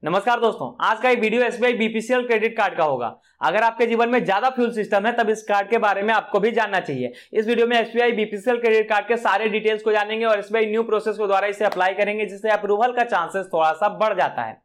नमस्कार दोस्तों, आज का ये video SBI BPCL credit card का होगा। अगर आपके जीवन में ज्यादा फ्यूल सिस्टम है तब इस कार्ड के बारे में आपको भी जानना चाहिए। इस वीडियो में एसबीआई बीपीसीएल क्रेडिट कार्ड के सारे डिटेल्स को जानेंगे और एसबीआई न्यू प्रोसेस के द्वारा इसे अप्लाई करेंगे, जिससे अप्रूवल का चांसेस थोड़ा सा बढ़ जाता है।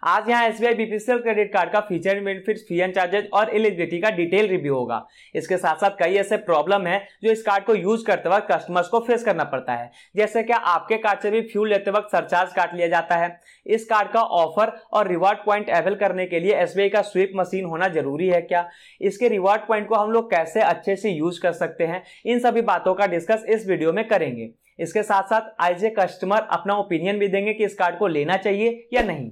आज यहाँ एसबीआई बीपीसीएल क्रेडिट कार्ड का feature and benefits, fee and charges और एलिजिबिलिटी का डिटेल रिव्यू होगा। इसके साथ साथ कई ऐसे प्रॉब्लम है जो इस कार्ड को यूज करते वक्त कस्टमर्स को फेस करना पड़ता है, जैसे कि आपके कार्ड से भी फ्यूल लेते वक्त सरचार्ज काट लिया जाता है। इस कार्ड का ऑफर और रिवार्ड पॉइंट अवेल करने के लिए एसबीआई का स्वीप मशीन होना जरूरी है क्या, इसके रिवार्ड पॉइंट को हम लोग कैसे अच्छे से यूज कर सकते हैं, इन सभी बातों का डिस्कस इस वीडियो में करेंगे। इसके साथ साथ एज ए कस्टमर अपना ओपिनियन भी देंगे कि इस कार्ड को लेना चाहिए या नहीं।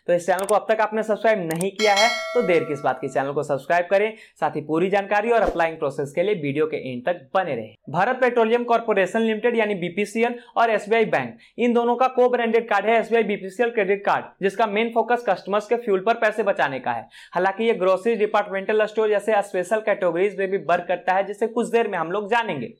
तो इस चैनल को अब तक आपने सब्सक्राइब नहीं किया है तो देर किस बात की, चैनल को सब्सक्राइब करें। साथ ही पूरी जानकारी और अप्लाइंग प्रोसेस के लिए वीडियो के एंड तक बने रहें। भारत पेट्रोलियम कॉर्पोरेशन लिमिटेड यानी बीपीसीएल और एसबीआई बैंक, इन दोनों का को ब्रांडेड कार्ड है एसबीआई बीपीसीएल क्रेडिट कार्ड, जिसका मेन फोकस कस्टमर्स के फ्यूल पर पैसे बचाने का है। हालांकि ये ग्रोसरी, डिपार्टमेंटल स्टोर जैसे स्पेशल कैटेगरीज में भी वर्क करता है, जिसे कुछ देर में हम लोग जानेंगे।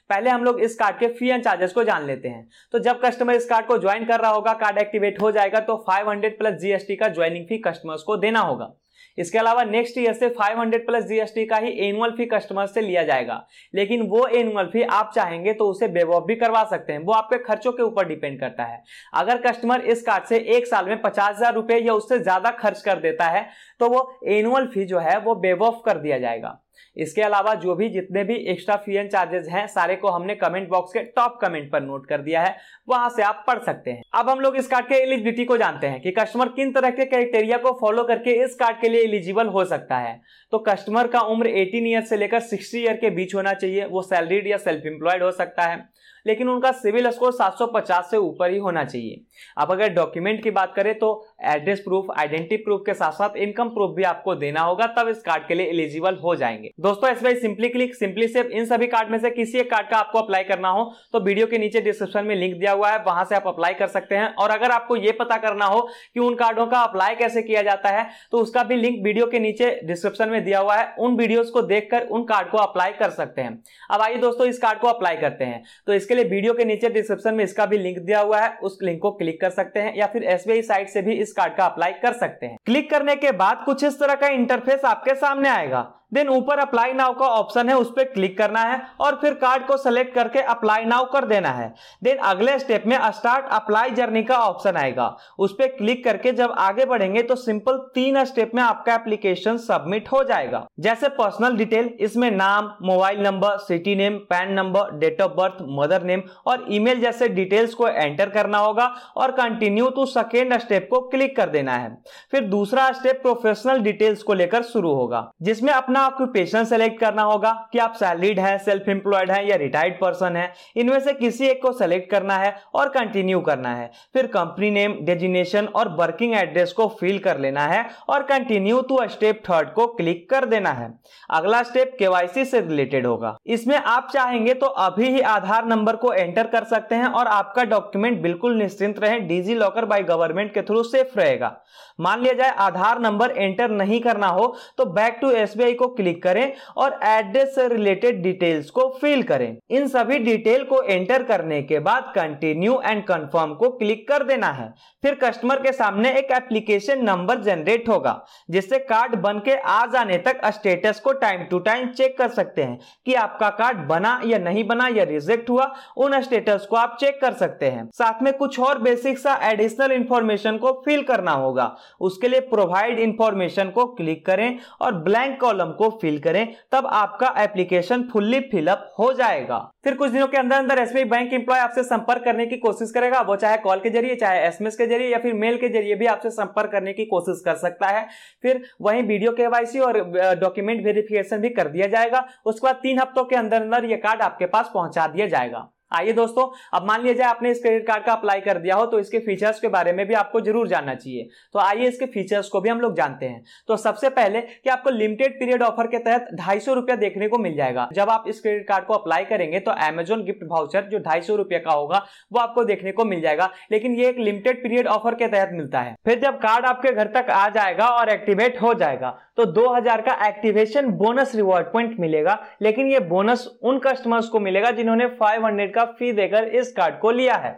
पहले हम लोग इस कार्ड के फी एंड चार्जेस को जान लेते हैं। तो जब कस्टमर इस कार्ड को ज्वाइन कर रहा होगा, कार्ड एक्टिवेट हो जाएगा तो 500 प्लस जीएसटी का ज्वाइनिंग फी कस्टमर्स को देना होगा। इसके अलावा नेक्स्ट ईयर से 500 प्लस जीएसटी का ही एनुअल फी कस्टमर्स से लिया जाएगा, लेकिन वो एनुअल फी आप चाहेंगे तो उसे वेव ऑफ भी करवा सकते हैं। वो आपके खर्चों के ऊपर डिपेंड करता है। अगर कस्टमर इस कार्ड से एक साल में 50,000 रुपए या उससे ज्यादा खर्च कर देता है तो वो एनुअल फी जो है वो वेव ऑफ कर दिया जाएगा। इसके अलावा जितने भी एक्स्ट्रा फी एंड चार्जेस हैं, सारे को हमने कमेंट बॉक्स के टॉप कमेंट पर नोट कर दिया है, वहां से आप पढ़ सकते हैं। अब हम लोग इस कार्ड के एलिजिबिलिटी को जानते हैं कि कस्टमर किन तरह के क्राइटेरिया को फॉलो करके इस कार्ड के लिए एलिजिबल हो सकता है। तो कस्टमर का उम्र 18 ईयर से लेकर 60 ईयर के बीच होना चाहिए। वो सैलरीड या सेल्फ एम्प्लॉयड हो सकता है, लेकिन उनका सिविल स्कोर 750 से ऊपर ही होना चाहिए। अब अगर डॉक्यूमेंट की बात करें तो एड्रेस प्रूफ, आइडेंटिटी प्रूफ के साथ साथ इनकम प्रूफ भी आपको देना होगा, तब इस कार्ड के लिए एलिजिबल हो जाएंगे। दोस्तों, SBI simply click, simply save, इन सभी कार्ड में से किसी एक कार्ड का आपको अप्लाई करना हो तो वीडियो के नीचे डिस्क्रिप्शन में लिंक दिया हुआ है, वहां से आप अप्लाई कर सकते हैं। और अगर आपको यह पता करना हो कि उन कार्डों का अप्लाई कैसे किया जाता है तो उसका भी लिंक वीडियो के नीचे डिस्क्रिप्शन में दिया हुआ है। उन वीडियोस को देखकर उन कार्ड को अप्लाई कर सकते हैं। अब आइए दोस्तों, इस कार्ड को अप्लाई करते हैं। तो इसके लिए वीडियो के नीचे डिस्क्रिप्शन में इसका भी लिंक दिया हुआ है, उस लिंक को क्लिक कर सकते हैं या फिर एसबीआई साइट से भी इस कार्ड का अप्लाई कर सकते हैं। क्लिक करने के बाद कुछ इस तरह का इंटरफेस आपके सामने आएगा। देन ऊपर अप्लाई नाउ का ऑप्शन है, उस पर क्लिक करना है और फिर कार्ड को सेलेक्ट करके अप्लाई नाउ कर देना है। देन अगले स्टेप में स्टार्ट अप्लाई जर्नी का ऑप्शन आएगा, उस पर क्लिक करके जब आगे बढ़ेंगे तो सिंपल 3 स्टेप में आपका एप्लीकेशन सबमिट हो जाएगा। जैसे पर्सनल डिटेल, इसमें नाम, mobile number, city name, PAN number, date of birth, mother name और ईमेल जैसे डिटेल्स को एंटर करना होगा और कंटिन्यू टू सेकेंड स्टेप को क्लिक कर देना है। फिर दूसरा स्टेप प्रोफेशनल डिटेल्स को लेकर शुरू होगा, जिसमें अपना ऑक्यूपेशन सेलेक्ट करना होगा कि आप सैलरीड हैं, सेल्फ एम्प्लॉयड हैं या रिटायर्ड पर्सन हैं। इनमें से किसी एक को सेलेक्ट करना है और कंटिन्यू करना है। फिर कंपनी नेम, डेजिग्नेशन और वर्किंग एड्रेस को फिल कर लेना है और कंटिन्यू टू स्टेप 3 को क्लिक कर देना है। अगला स्टेप केवाईसी से रिलेटेड होगा। इसमें आप चाहेंगे तो अभी ही आधार नंबर को एंटर कर सकते हैं और आपका डॉक्यूमेंट बिल्कुल निश्चिंत रहे, डिजी लॉकर बाय गवर्नमेंट के थ्रू सेफ रहेगा। मान लिया जाए आधार नंबर एंटर नहीं करना हो तो बैक टू एसबीआई को क्लिक करें और एड्रेस से रिलेटेड डिटेल्स को फिल करें। इन सभी डिटेल को एंटर करने के बाद कंटिन्यू एंड कंफर्म को क्लिक कर देना है। फिर कस्टमर के सामने एक एप्लीकेशन नंबर जनरेट होगा, जिससे कार्ड बन के आ जाने तक स्टेटस को टाइम टू टाइम चेक कर सकते हैं कि आपका कार्ड बना या नहीं बना या रिजेक्ट हुआ। उन स्टेटस को आप चेक कर सकते हैं। साथ में कुछ और बेसिक सा एडिशनल इंफॉर्मेशन को फिल करना होगा। उसके लिए प्रोवाइड इंफॉर्मेशन को क्लिक करें और ब्लैंक कॉलम को फिल करें, तब आपका एप्लीकेशन फुल्ली फिलअप हो जाएगा। फिर कुछ दिनों के अंदर अंदर एसबीआई बैंक एम्प्लॉय आपसे संपर्क करने की कोशिश करेगा। वो चाहे कॉल के जरिए, चाहे एसएमएस के जरिए या फिर मेल के जरिए भी आपसे संपर्क करने की कोशिश कर सकता है। फिर वहीं वीडियो केवाईसी और डॉक्यूमेंट वेरिफिकेशन भी कर दिया जाएगा। उसके बाद 3 हफ्तों के अंदर अंदर यह कार्ड आपके पास पहुंचा दिया जाएगा। आइए दोस्तों, अब मान लिया जाए आपने इस क्रेडिट कार्ड का अप्लाई कर दिया हो तो इसके फीचर्स के बारे में भी आपको जरूर जानना चाहिए। तो आइए इसके फीचर्स को भी हम लोग जानते हैं। तो सबसे पहले कि आपको लिमिटेड पीरियड ऑफर के तहत 250 रुपया देखने को मिल जाएगा। जब आप इस क्रेडिट कार्ड को अप्लाई करेंगे तो अमेजॉन गिफ्ट वाउचर जो 250 रुपये का होगा वो आपको देखने को मिल जाएगा, लेकिन ये एक लिमिटेड पीरियड ऑफर के तहत मिलता है। फिर जब कार्ड आपके घर तक आ जाएगा और एक्टिवेट हो जाएगा तो 2000 का एक्टिवेशन बोनस रिवॉर्ड पॉइंट मिलेगा, लेकिन ये बोनस उन कस्टमर्स को मिलेगा जिन्होंने 500 का फी देकर इस कार्ड को लिया है।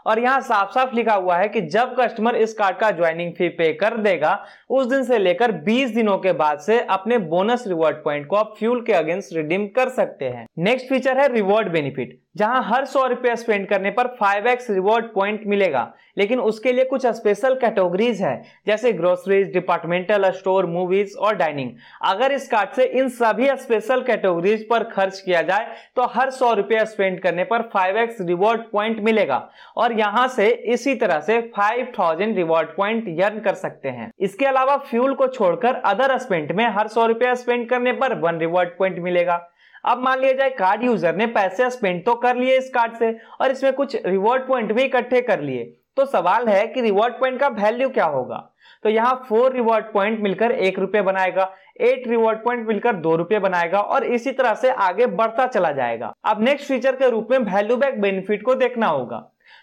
और यहाँ साफ साफ लिखा हुआ है कि जब कस्टमर इस कार्ड का ज्वाइनिंग फी पे कर देगा उस दिन से लेकर 20 दिनों के बाद से अपने बोनस रिवॉर्ड पॉइंट को आप फ्यूल के अगेंस्ट रिडीम कर सकते हैं। नेक्स्ट फीचर है रिवॉर्ड बेनिफिट, जहां हर 100 रुपए स्पेंड करने पर 5x रिवॉर्ड पॉइंट मिलेगा, लेकिन उसके लिए कुछ स्पेशल कैटेगरीज है जैसे ग्रोसरीज, डिपार्टमेंटल स्टोर, मूवीज और डाइनिंग। अगर इस कार्ड से इन सभी स्पेशल कैटेगरीज पर खर्च किया जाए तो हर 100 रुपए स्पेंड करने पर 5x रिवॉर्ड पॉइंट मिलेगा और यहां से इसी तरह से 5000 रिवॉर्ड पॉइंट अर्न कर सकते हैं। इसके अलावा फ्यूल को छोड़कर अदर स्पेंड में हर 100 रुपए स्पेंड करने पर 1 रिवॉर्ड पॉइंट मिलेगा। अब मान लिया जाए कार्ड यूजर ने पैसे स्पेंड तो कर लिए इस कार्ड से और इसमें कुछ रिवॉर्ड पॉइंट भी इकट्ठे कर लिए, तो सवाल है कि रिवॉर्ड पॉइंट का वैल्यू क्या होगा। तो यहाँ 4 रिवॉर्ड पॉइंट मिलकर 1 रुपये बनाएगा, 8 रिवॉर्ड पॉइंट मिलकर 2 रुपये बनाएगा और इसी तरह से आगे बढ़ता चला जाएगा। अब नेक्स्ट फीचर के रूप में वैल्यू बैक बेनिफिट को देखना होगा।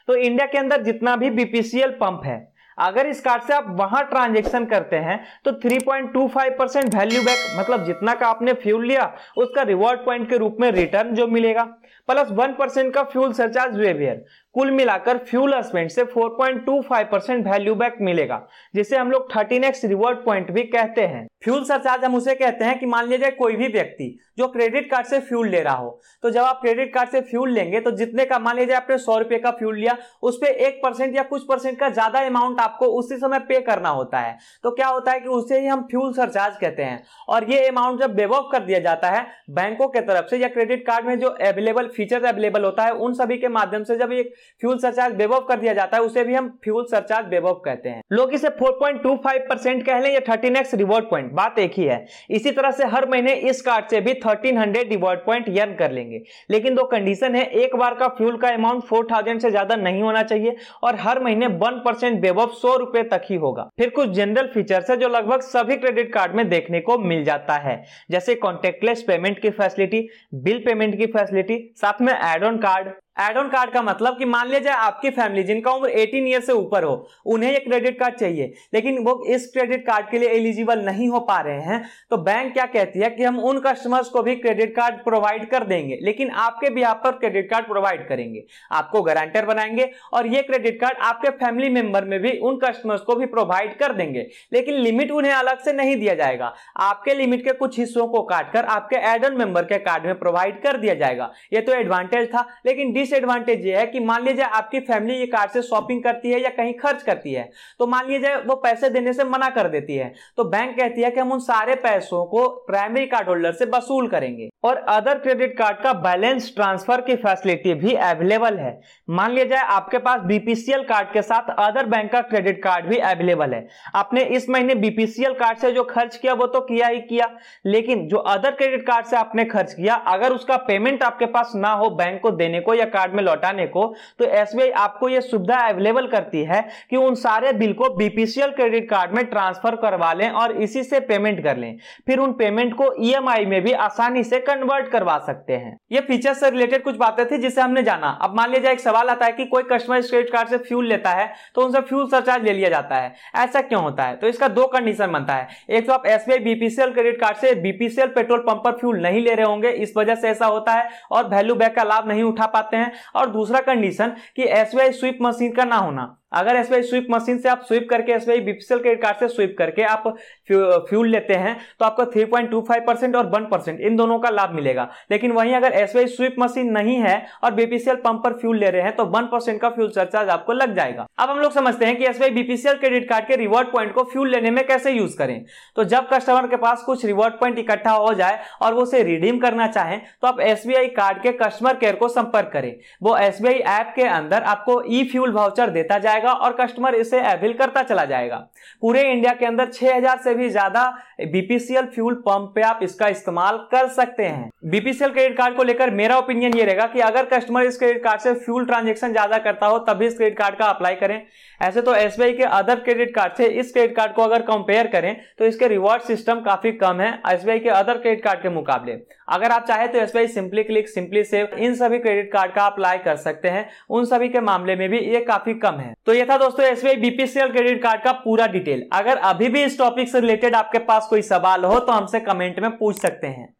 तो इंडिया के अंदर जितना भी बीपीसीएल पंप है, अगर इस कार्ड से आप वहां ट्रांजैक्शन करते हैं तो 3.25% वैल्यू बैक, मतलब जितना का आपने फ्यूल लिया उसका रिवॉर्ड पॉइंट के रूप में रिटर्न जो मिलेगा, प्लस 1% का फ्यूल सरचार्ज वेवियर, कुल मिलाकर फ्यूल स्पेंड से 4.25% वैल्यू बैक मिलेगा, जिसे हम लोग 13x रिवॉर्ड पॉइंट भी कहते हैं। फ्यूल सरचार्ज हम उसे कहते हैं कि मान लीजिए कोई भी व्यक्ति जो क्रेडिट कार्ड से फ्यूल ले रहा हो, तो जब आप क्रेडिट कार्ड से फ्यूल लेंगे तो जितने का, मान लीजिए आपने 100 रुपए का फ्यूल लिया, उस पे 1% या कुछ परसेंट का ज्यादा अमाउंट आपको उसी समय पे करना होता है। तो क्या होता है कि उसे ही हम फ्यूल सरचार्ज कहते हैं और ये अमाउंट जब वेव ऑफ कर दिया जाता है बैंकों के तरफ से या क्रेडिट कार्ड में जो अवेलेबल फीचर्स अवेलेबल होता है उन सभी के माध्यम से जब ये फ्यूल सरचार्ज वेव ऑफ कर दिया जाता है उसे भी हम फ्यूल सरचार्ज वेव ऑफ कहते हैं। लोग इसे 4.25% कह लें या 13x रिवॉर्ड पॉइंट, बात एक ही है। इसी तरह से हर महीने इस कार्ड से भी 1300 रिवॉर्ड पॉइंट अर्न कर लेंगे, लेकिन दो कंडीशन है, एक बार का फ्यूल का अमाउंट 4000 से ज्यादा नहीं होना चाहिए और हर महीने 1% वेव ऑफ 100 रुपए तक ही होगा। फिर कुछ जनरल फीचर्स है जो लगभग सभी क्रेडिट कार्ड में देखने को मिल जाता है, जैसे कॉन्टेक्टलेस पेमेंट की फैसिलिटी, बिल पेमेंट की फैसिलिटी, साथ में add on card. Add on card का मतलब कि मान लीजिए आपकी फैमिली जिनका उम्र 18 ईयर से ऊपर हो, उन्हें एक क्रेडिट कार्ड चाहिए लेकिन वो इस क्रेडिट कार्ड के लिए एलिजिबल नहीं हो पा रहे हैं, तो बैंक क्या कहती है कि हम उन कस्टमर्स को भी क्रेडिट कार्ड प्रोवाइड कर देंगे, लेकिन आपके बिहाफ पर क्रेडिट कार्ड प्रोवाइड करेंगे, आपको गारंटर बनाएंगे और ये क्रेडिट कार्ड आपके फैमिली मेंबर में भी उन कस्टमर्स को भी प्रोवाइड कर देंगे, लेकिन लिमिट उन्हें अलग से नहीं दिया जाएगा। आपके लिमिट के कुछ हिस्सों को काटकर आपके एड ऑन मेंबर के कार्ड में प्रोवाइड कर दिया जाएगा। ये तो एडवांटेज था, लेकिन डिसएडवांटेज ये है कि मान लीजिए आपकी फैमिली ये कार्ड से शॉपिंग करती है या कहीं खर्च करती है, तो मान लीजिए वो पैसे देने से मना कर देती है, तो बैंक कहती है कि हम उन सारे पैसों को प्राइमरी कार्ड होल्डर से वसूल करेंगे। और अदर क्रेडिट कार्ड का बैलेंस ट्रांसफर की फैसिलिटी भी अवेलेबल है। मान लीजिए आपके पास बीपीसीएल कार्ड के साथ अदर बैंक का क्रेडिट कार्ड भी अवेलेबल है। आपने इस महीने बीपीसीएल कार्ड से जो खर्च किया वो तो किया ही किया, लेकिन जो अदर क्रेडिट कार्ड से आपने खर्च किया अगर उसका पेमेंट आपके पास ना हो बैंक को देने को या कार्ड में लौटाने को, तो एसबीआई आपको यह सुविधा अवेलेबल करती है कि उन सारे बिल को बीपीसीएल क्रेडिट कार्ड में ट्रांसफर करवा लें और इसी से पेमेंट कर लें, फिर उन पेमेंट को ईएमआई में भी आसानी से कन्वर्ट करवा सकते हैं। ये फीचर से रिलेटेड कुछ बातें थी जिसे हमने जाना। अब मान लीजिए एक सवाल आता है कि कोई कस्टमर इस क्रेडिट कार्ड से फ्यूल लेता है तो उनसे फ्यूल सरचार्ज ले लिया जाता है, ऐसा क्यों होता है? तो इसका दो कंडीशन बनता है। एक तो आप एसबीआई बीपीसीएल क्रेडिट कार्ड से बीपीसीएल पेट्रोल पंप पर फ्यूल नहीं ले रहे होंगे, इस वजह से ऐसा होता है और वैल्यू बैक का लाभ नहीं उठा पाते हैं। और दूसरा कंडीशन कि एसबीआई स्वीप मशीन का ना होना। अगर एसबीआई स्वीप मशीन से आप स्वीप करके एसबीआई बीपीसीएल क्रेडिट कार्ड से स्वीप करके आप फ्यूल लेते हैं तो आपको 3.25% और 1% इन दोनों का लाभ मिलेगा, लेकिन वहीं अगर एसबीआई स्वीप मशीन नहीं है और बीपीसीएल पंप पर फ्यूल ले रहे हैं तो 1% का फ्यूल सरचार्ज आपको लग जाएगा। अब हम लोग समझते हैं कि एसबीआई बीपीसीएल क्रेडिट कार्ड के रिवॉर्ड पॉइंट को फ्यूल लेने में कैसे यूज करें। तो जब कस्टमर के पास कुछ रिवॉर्ड पॉइंट इकट्ठा हो जाए और वो उसे रिडीम करना चाहें तो आप एसबीआई कार्ड के कस्टमर केयर को संपर्क करें। वो एसबीआई ऐप के अंदर आपको ई फ्यूल वाउचर देता जाएगा और कस्टमर इसे अवेल करता चला जाएगा। पूरे इंडिया के अंदर 6000 से भी ज्यादा बीपीसीएल फ्यूल पंप पे आप इसका इस्तेमाल कर सकते हैं। बीपीसीएल क्रेडिट कार्ड को लेकर मेरा ओपिनियन ये रहेगा कि अगर कस्टमर इस क्रेडिट कार्ड से फ्यूल ट्रांजैक्शन ज्यादा करता हो तभी इस क्रेडिट कार्ड का अप्लाई करें। ऐसे तो एसबीआई के अदर क्रेडिट कार्ड से इस क्रेडिट कार्ड को अगर कंपेयर करें तो इसके रिवॉर्ड सिस्टम काफी कम है एसबीआई के अदर क्रेडिट कार्ड के मुकाबले। अगर आप चाहे तो SBI simply click, simply save इन सभी क्रेडिट कार्ड का अप्लाई कर सकते हैं, उन सभी के मामले में भी ये काफी कम है। तो ये था दोस्तों एसबीआई बीपीसीएल क्रेडिट कार्ड का पूरा डिटेल। अगर अभी भी इस टॉपिक से रिलेटेड आपके पास कोई सवाल हो तो हमसे कमेंट में पूछ सकते हैं।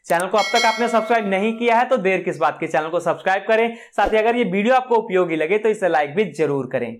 चैनल को अब तक आपने सब्सक्राइब नहीं किया है तो देर किस बात की, चैनल को सब्सक्राइब करें। साथ ही अगर ये वीडियो आपको उपयोगी लगे तो इसे लाइक भी जरूर करें।